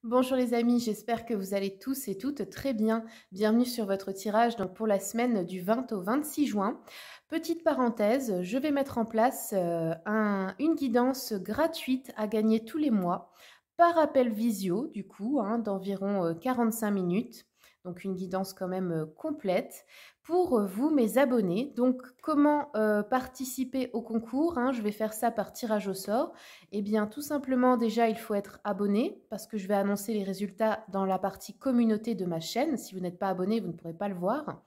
Bonjour les amis, j'espère que vous allez tous et toutes très bien. Bienvenue sur votre tirage donc pour la semaine du 20 au 26 juin. Petite parenthèse, je vais mettre en place une guidance gratuite à gagner tous les mois par appel visio du coup d'environ 45 minutes. Donc une guidance quand même complète pour vous mes abonnés. Donc comment participer au concours, je vais faire ça par tirage au sort. Eh bien, tout simplement, déjà, il faut être abonné parce que je vais annoncer les résultats dans la partie communauté de ma chaîne. Si vous n'êtes pas abonné, vous ne pourrez pas le voir.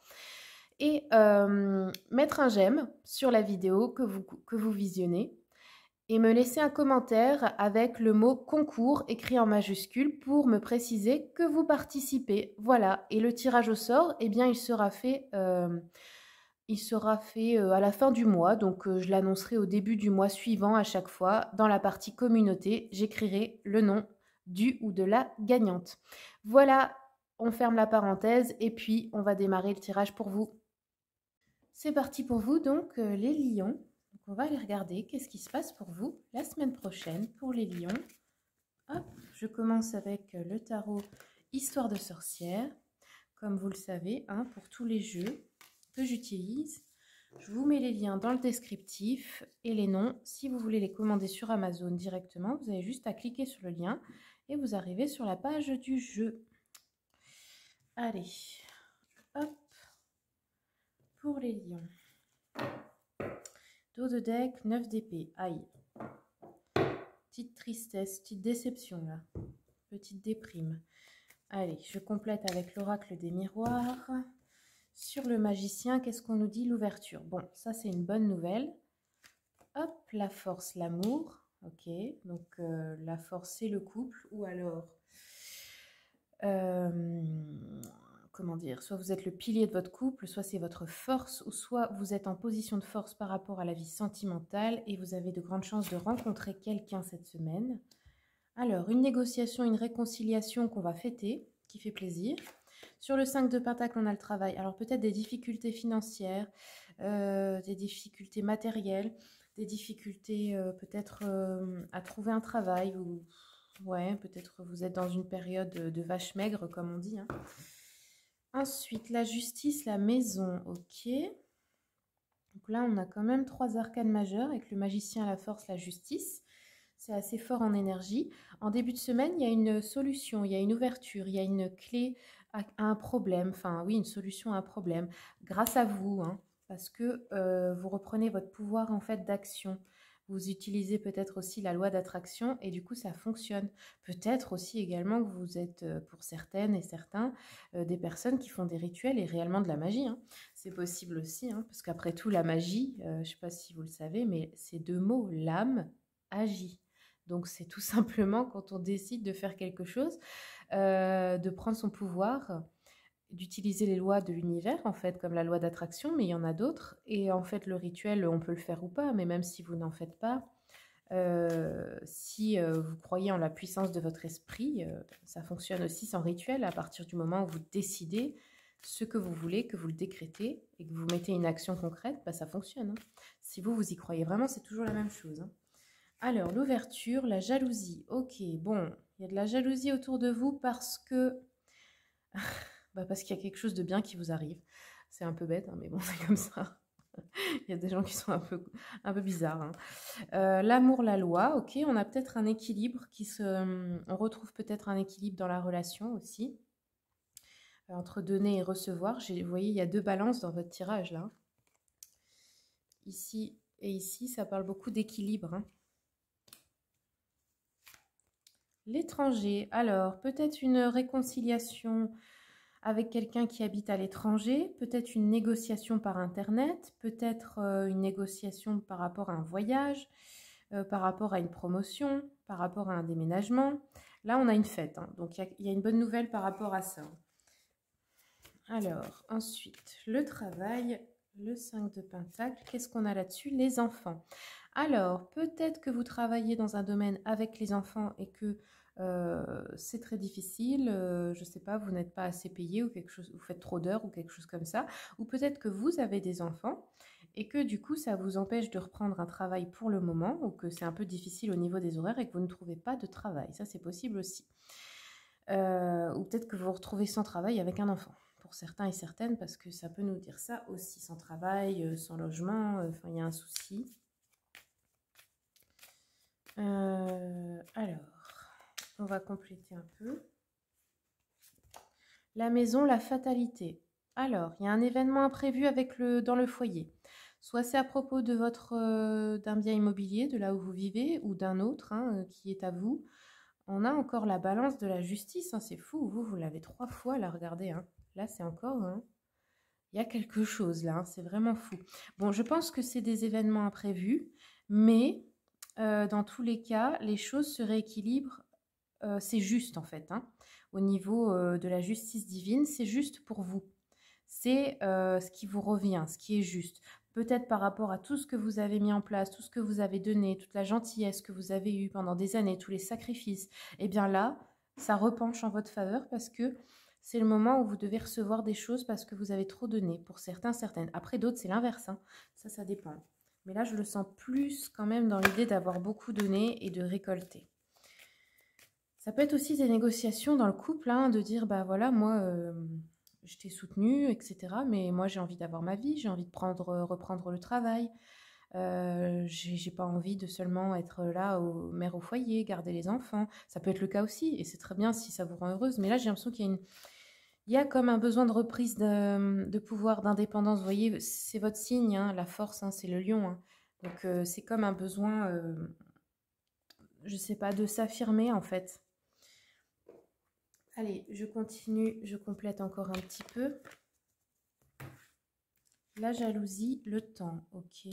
Et mettre un j'aime sur la vidéo que vous visionnez et me laisser un commentaire avec le mot concours écrit en majuscule pour me préciser que vous participez. Voilà. Et le tirage au sort, eh bien, il sera fait à la fin du mois, donc je l'annoncerai au début du mois suivant à chaque fois. Dans la partie communauté, j'écrirai le nom du ou de la gagnante. Voilà, on ferme la parenthèse et puis on va démarrer le tirage pour vous. C'est parti pour vous donc les lions. Donc, on va aller regarder qu'est-ce qui se passe pour vous la semaine prochaine pour les lions. Hop, je commence avec le tarot Histoire de sorcière. Comme vous le savez, pour tous les jeux que j'utilise, je vous mets les liens dans le descriptif et les noms. Si vous voulez les commander sur Amazon directement, vous avez juste à cliquer sur le lien et vous arrivez sur la page du jeu. Allez, hop, pour les lions. Dos de deck, 9 d'épée. Aïe. Petite tristesse, petite déception là. Petite déprime. Allez, je complète avec l'oracle des miroirs. Sur le magicien, qu'est-ce qu'on nous dit? L'ouverture. Bon, ça c'est une bonne nouvelle. Hop, la force, l'amour. Ok, donc la force c'est le couple ou alors, comment dire, soit vous êtes le pilier de votre couple, soit c'est votre force, ou soit vous êtes en position de force par rapport à la vie sentimentale et vous avez de grandes chances de rencontrer quelqu'un cette semaine. Alors, une négociation, une réconciliation qu'on va fêter, qui fait plaisir. Sur le 5 de Pentacle, on a le travail. Alors peut-être des difficultés financières, des difficultés matérielles, des difficultés peut-être à trouver un travail. Ou ouais, peut-être vous êtes dans une période de vache maigre, comme on dit. Ensuite, la justice, la maison, ok. Donc là, on a quand même 3 arcanes majeures avec le magicien, la force, la justice. C'est assez fort en énergie. En début de semaine, il y a une solution, il y a une ouverture, il y a une clé à un problème. Enfin, oui, une solution à un problème. Grâce à vous, parce que vous reprenez votre pouvoir en fait d'action. Vous utilisez peut-être aussi la loi d'attraction et du coup, ça fonctionne. Peut-être aussi également que vous êtes, pour certaines et certains, des personnes qui font des rituels et réellement de la magie. C'est possible aussi, parce qu'après tout, la magie, je ne sais pas si vous le savez, mais c'est 2 mots, l'âme agit. Donc c'est tout simplement quand on décide de faire quelque chose, de prendre son pouvoir, d'utiliser les lois de l'univers, en fait, comme la loi d'attraction, mais il y en a d'autres. Et en fait, le rituel, on peut le faire ou pas, mais même si vous n'en faites pas, si vous croyez en la puissance de votre esprit, ça fonctionne aussi sans rituel. À partir du moment où vous décidez ce que vous voulez, que vous le décrétez et que vous mettez une action concrète, ça fonctionne. Si vous y croyez vraiment, c'est toujours la même chose. Alors, l'ouverture, la jalousie. Ok, bon, il y a de la jalousie autour de vous parce que parce qu'il y a quelque chose de bien qui vous arrive. C'est un peu bête, mais bon, c'est comme ça. Il y a des gens qui sont un peu bizarres. L'amour, la loi, ok, on a peut-être un équilibre on retrouve peut-être un équilibre dans la relation aussi, entre donner et recevoir. Vous voyez, il y a 2 balances dans votre tirage là. Ici et ici, ça parle beaucoup d'équilibre. L'étranger, alors peut-être une réconciliation avec quelqu'un qui habite à l'étranger, peut-être une négociation par internet, peut-être une négociation par rapport à un voyage, par rapport à une promotion, par rapport à un déménagement. Là, on a une fête, donc il y a une bonne nouvelle par rapport à ça. Alors, ensuite, le travail, le 5 de Pentacle, qu'est-ce qu'on a là-dessus? Les enfants. Alors, peut-être que vous travaillez dans un domaine avec les enfants et que c'est très difficile, je ne sais pas, vous n'êtes pas assez payé ou quelque chose, vous faites trop d'heures ou quelque chose comme ça, ou peut-être que vous avez des enfants et que du coup ça vous empêche de reprendre un travail pour le moment ou que c'est un peu difficile au niveau des horaires et que vous ne trouvez pas de travail, ça c'est possible aussi. Ou peut-être que vous vous retrouvez sans travail avec un enfant. Pour certains et certaines, parce que ça peut nous dire ça aussi. Sans travail, sans logement, enfin il y a un souci. Alors, on va compléter un peu. La maison, la fatalité. Alors, il y a un événement imprévu dans le foyer. Soit c'est à propos de d'un bien immobilier, de là où vous vivez, ou d'un autre qui est à vous. On a encore la balance de la justice, hein, c'est fou. Vous l'avez 3 fois, là, regardez. Là, c'est encore... il y a quelque chose, là, c'est vraiment fou. Bon, je pense que c'est des événements imprévus, mais dans tous les cas, les choses se rééquilibrent. C'est juste, en fait. Au niveau de la justice divine, c'est juste pour vous. C'est ce qui vous revient, ce qui est juste. Peut-être par rapport à tout ce que vous avez mis en place, tout ce que vous avez donné, toute la gentillesse que vous avez eue pendant des années, tous les sacrifices. Eh bien là, ça repenche en votre faveur parce que c'est le moment où vous devez recevoir des choses parce que vous avez trop donné. Pour certains, certaines. Après d'autres, c'est l'inverse. Ça dépend. Mais là, je le sens plus quand même dans l'idée d'avoir beaucoup donné et de récolter. Ça peut être aussi des négociations dans le couple, de dire, bah voilà, moi, je t'ai soutenu, etc. Mais moi, j'ai envie d'avoir ma vie, j'ai envie de reprendre le travail. J'ai pas envie de seulement être là, mère au foyer, garder les enfants. Ça peut être le cas aussi, et c'est très bien si ça vous rend heureuse. Mais là, j'ai l'impression il y a comme un besoin de reprise de pouvoir, d'indépendance. Vous voyez, c'est votre signe, la force, c'est le lion. Donc, c'est comme un besoin, je sais pas, de s'affirmer en fait. Allez, je continue, je complète encore un petit peu. La jalousie, le temps, ok.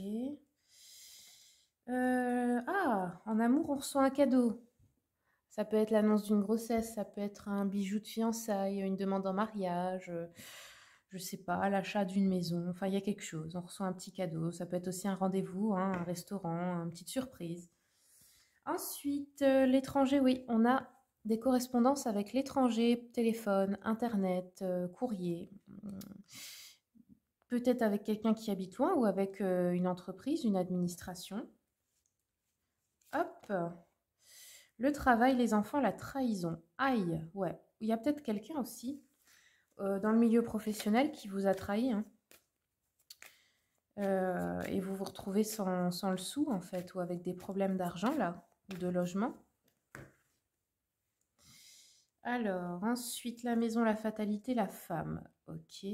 En amour, on reçoit un cadeau. Ça peut être l'annonce d'une grossesse, ça peut être un bijou de fiançailles, une demande en mariage, je sais pas, l'achat d'une maison. Enfin, il y a quelque chose, on reçoit un petit cadeau. Ça peut être aussi un rendez-vous, un restaurant, une petite surprise. Ensuite, l'étranger, oui, on a des correspondances avec l'étranger, téléphone, internet, courrier. Peut-être avec quelqu'un qui habite loin ou avec une entreprise, une administration. Hop. Le travail, les enfants, la trahison. Aïe, ouais. Il y a peut-être quelqu'un aussi dans le milieu professionnel qui vous a trahi. Et vous vous retrouvez sans le sou, en fait, ou avec des problèmes d'argent, là, ou de logement. Alors, ensuite, la maison, la fatalité, la femme. Ok.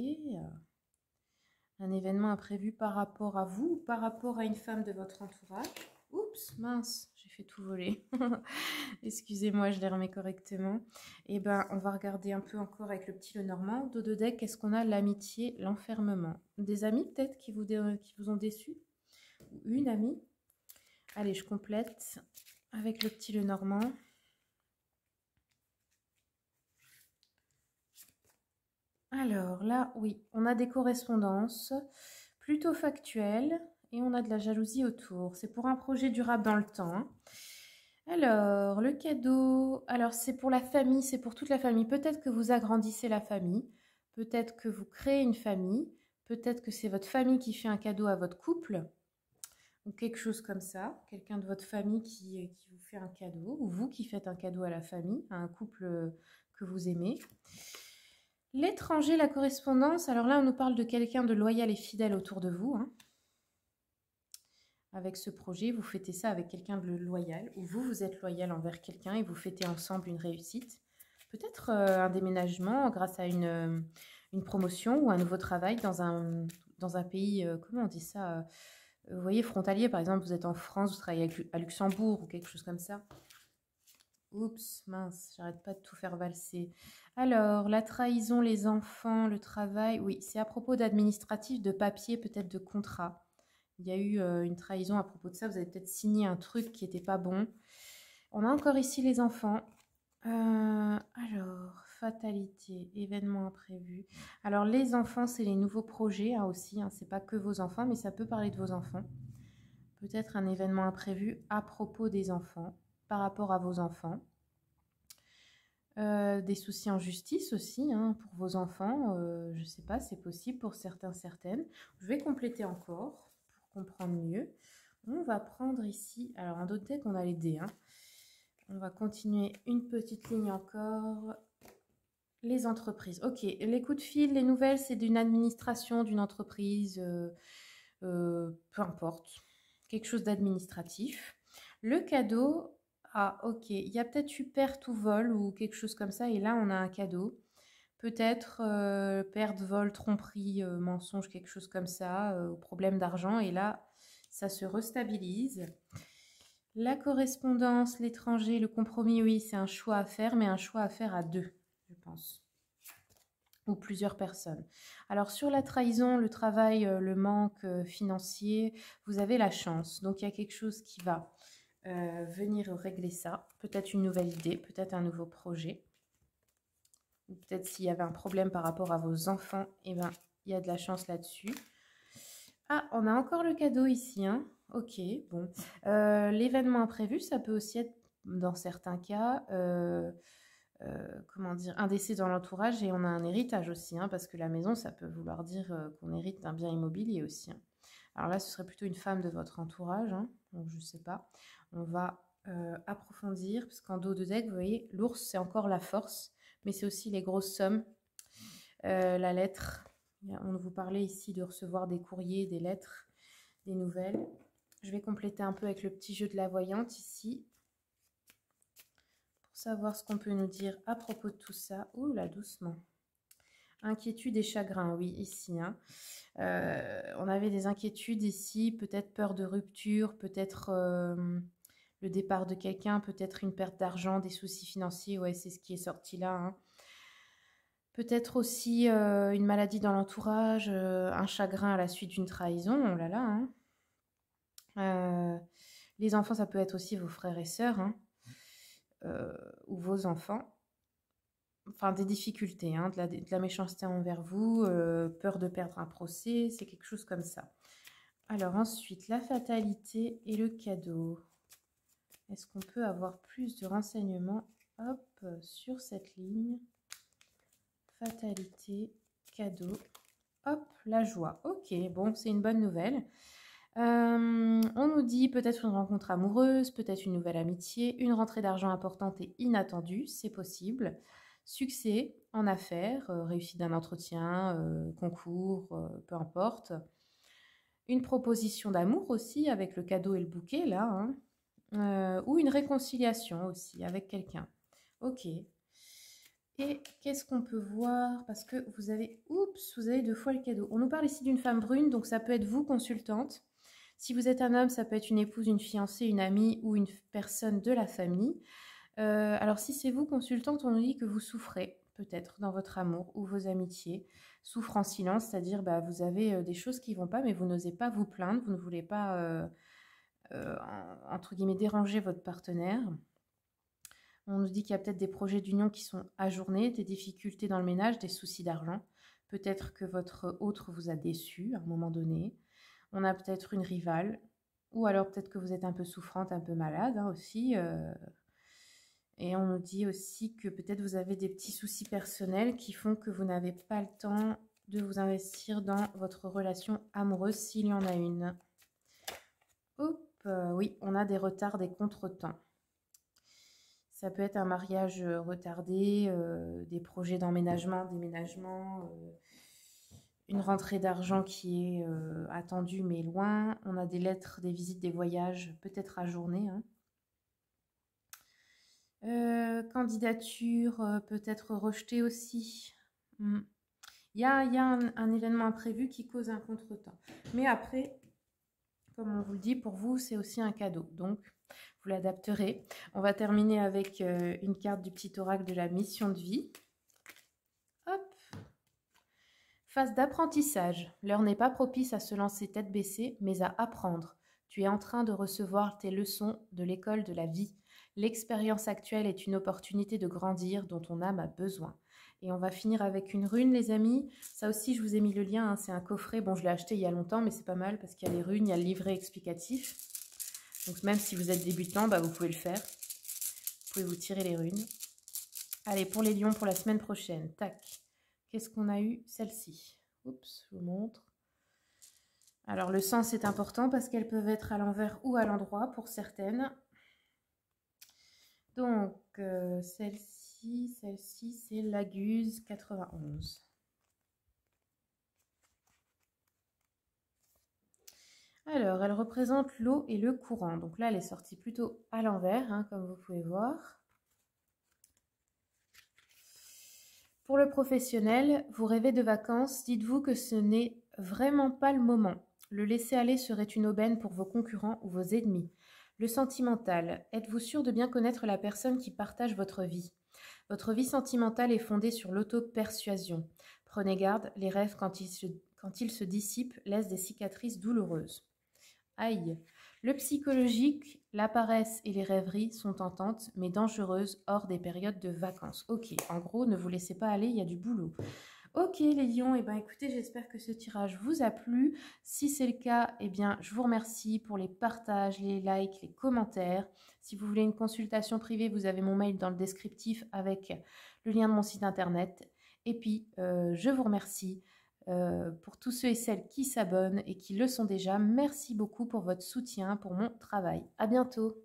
Un événement imprévu par rapport à vous ou par rapport à une femme de votre entourage. Oups, mince, j'ai fait tout voler. Excusez-moi, je les remets correctement. Eh ben, on va regarder un peu encore avec le petit Lenormand. Dos de deck, est-ce qu'on a l'amitié, l'enfermement? Des amis peut-être qui vous ont déçu? Ou une amie? Allez, je complète avec le petit Lenormand. Alors là, oui, on a des correspondances plutôt factuelles et on a de la jalousie autour. C'est pour un projet durable dans le temps. Alors, le cadeau, alors c'est pour la famille, c'est pour toute la famille. Peut-être que vous agrandissez la famille, peut-être que vous créez une famille, peut-être que c'est votre famille qui fait un cadeau à votre couple, ou quelque chose comme ça. Quelqu'un de votre famille qui vous fait un cadeau, ou vous qui faites un cadeau à la famille, à un couple que vous aimez. L'étranger, la correspondance, alors là on nous parle de quelqu'un de loyal et fidèle autour de vous. Avec ce projet, vous fêtez ça avec quelqu'un de loyal, ou vous êtes loyal envers quelqu'un et vous fêtez ensemble une réussite. Peut-être un déménagement grâce à une promotion ou un nouveau travail dans un pays, comment on dit ça, vous voyez, frontalier, par exemple, vous êtes en France, vous travaillez à Luxembourg ou quelque chose comme ça. Oups, mince, j'arrête pas de tout faire valser. Alors, la trahison, les enfants, le travail, oui, c'est à propos d'administratif, de papier, peut-être de contrat. Il y a eu une trahison à propos de ça, vous avez peut-être signé un truc qui n'était pas bon. On a encore ici les enfants. Alors, fatalité, événement imprévu. Alors, les enfants, c'est les nouveaux projets aussi. C'est pas que vos enfants, mais ça peut parler de vos enfants. Peut-être un événement imprévu à propos des enfants, par rapport à vos enfants. Des soucis en justice aussi pour vos enfants. Je ne sais pas, c'est possible pour certains, certaines. Je vais compléter encore pour comprendre mieux. On va prendre ici, alors un autre deck, on a les dés. On va continuer une petite ligne encore. Les entreprises. Ok, les coups de fil, les nouvelles, c'est d'une administration, d'une entreprise, peu importe. Quelque chose d'administratif. Le cadeau, ah ok, il y a peut-être eu perte ou vol ou quelque chose comme ça. Et là, on a un cadeau. Peut-être perte, vol, tromperie, mensonge, quelque chose comme ça, problème d'argent. Et là, ça se restabilise. La correspondance, l'étranger, le compromis, oui, c'est un choix à faire, mais un choix à faire à deux, je pense, ou plusieurs personnes. Alors sur la trahison, le travail, le manque financier, vous avez la chance. Donc il y a quelque chose qui va venir régler ça. Peut-être une nouvelle idée, peut-être un nouveau projet. Ou peut-être s'il y avait un problème par rapport à vos enfants, eh ben, il y a de la chance là-dessus. Ah, on a encore le cadeau ici, hein. Ok, bon. L'événement imprévu, ça peut aussi être, dans certains cas, comment dire, un décès dans l'entourage et on a un héritage aussi, hein, parce que la maison, ça peut vouloir dire qu'on hérite d'un bien immobilier aussi, hein. Alors là, ce serait plutôt une femme de votre entourage, hein, donc je ne sais pas. On va approfondir, parce qu'en dos de deck, vous voyez, l'ours, c'est encore la force, mais c'est aussi les grosses sommes. La lettre, on vous parlait ici de recevoir des courriers, des lettres, des nouvelles. Je vais compléter un peu avec le petit jeu de la voyante ici, pour savoir ce qu'on peut nous dire à propos de tout ça. Ouh là, doucement. Inquiétude et chagrin, oui, ici, hein. On avait des inquiétudes ici, peut-être peur de rupture, peut-être le départ de quelqu'un, peut-être une perte d'argent, des soucis financiers, ouais, c'est ce qui est sorti là, hein. Peut-être aussi une maladie dans l'entourage, un chagrin à la suite d'une trahison, oh là là, hein. Les enfants, ça peut être aussi vos frères et sœurs, hein, ou vos enfants. Enfin, des difficultés, hein, de la méchanceté envers vous, peur de perdre un procès, c'est quelque chose comme ça. Alors ensuite, la fatalité et le cadeau. Est-ce qu'on peut avoir plus de renseignements, hop, sur cette ligne? Fatalité, cadeau, hop, la joie. Ok, bon, c'est une bonne nouvelle. On nous dit peut-être une rencontre amoureuse, peut-être une nouvelle amitié, une rentrée d'argent importante et inattendue, c'est possible. Succès en affaires, réussite d'un entretien, concours, peu importe. Une proposition d'amour aussi avec le cadeau et le bouquet là, hein. Ou une réconciliation aussi avec quelqu'un. Ok. Et qu'est-ce qu'on peut voir? Parce que vous avez, oups, vous avez 2 fois le cadeau. On nous parle ici d'une femme brune, donc ça peut être vous, consultante. Si vous êtes un homme, ça peut être une épouse, une fiancée, une amie ou une personne de la famille. Alors si c'est vous, consultante, on nous dit que vous souffrez peut-être dans votre amour ou vos amitiés. Souffre en silence, c'est-à-dire bah, vous avez des choses qui ne vont pas, mais vous n'osez pas vous plaindre, vous ne voulez pas, entre guillemets, déranger votre partenaire. On nous dit qu'il y a peut-être des projets d'union qui sont ajournés, des difficultés dans le ménage, des soucis d'argent. Peut-être que votre autre vous a déçu à un moment donné. On a peut-être une rivale. Ou alors peut-être que vous êtes un peu souffrante, un peu malade, hein, aussi. Et on nous dit aussi que peut-être vous avez des petits soucis personnels qui font que vous n'avez pas le temps de vous investir dans votre relation amoureuse s'il y en a une. Hop, oui, on a des retards, des contretemps. Ça peut être un mariage retardé, des projets d'emménagement, déménagement, une rentrée d'argent qui est attendue mais loin. On a des lettres, des visites, des voyages, peut-être ajournés, hein. Candidature peut-être rejetée aussi. Il y a un événement imprévu qui cause un contretemps. Mais après, comme on vous le dit, pour vous, c'est aussi un cadeau. Donc, vous l'adapterez. On va terminer avec une carte du petit oracle de la mission de vie. Hop. Phase d'apprentissage. L'heure n'est pas propice à se lancer tête baissée, mais à apprendre. Tu es en train de recevoir tes leçons de l'école de la vie. L'expérience actuelle est une opportunité de grandir dont ton âme a besoin. Et on va finir avec une rune, les amis. Ça aussi, je vous ai mis le lien, hein, c'est un coffret. Bon, je l'ai acheté il y a longtemps, mais c'est pas mal parce qu'il y a les runes, il y a le livret explicatif. Donc même si vous êtes débutant, bah, vous pouvez le faire. Vous pouvez vous tirer les runes. Allez, pour les lions, pour la semaine prochaine. Tac. Qu'est-ce qu'on a eu? Celle-ci. Oups, je vous montre. Alors, le sens est important parce qu'elles peuvent être à l'envers ou à l'endroit pour certaines. Donc, celle-ci. celle-ci c'est la Guse 91. Alors, elle représente l'eau et le courant. Donc là, elle est sortie plutôt à l'envers, hein, comme vous pouvez voir. Pour le professionnel, vous rêvez de vacances, dites-vous que ce n'est vraiment pas le moment. Le laisser-aller serait une aubaine pour vos concurrents ou vos ennemis. Le sentimental, êtes-vous sûr de bien connaître la personne qui partage votre vie? Votre vie sentimentale est fondée sur l'auto-persuasion. Prenez garde, les rêves, quand ils se dissipent, laissent des cicatrices douloureuses. Aïe. Le psychologique, la paresse et les rêveries sont tentantes, mais dangereuses hors des périodes de vacances. Ok, en gros, ne vous laissez pas aller, il y a du boulot. Ok les lions, eh ben, écoutez, j'espère que ce tirage vous a plu. Si c'est le cas, eh bien, je vous remercie pour les partages, les likes, les commentaires. Si vous voulez une consultation privée, vous avez mon mail dans le descriptif avec le lien de mon site internet. Et puis, je vous remercie. Pour tous ceux et celles qui s'abonnent et qui le sont déjà, merci beaucoup pour votre soutien, pour mon travail. À bientôt.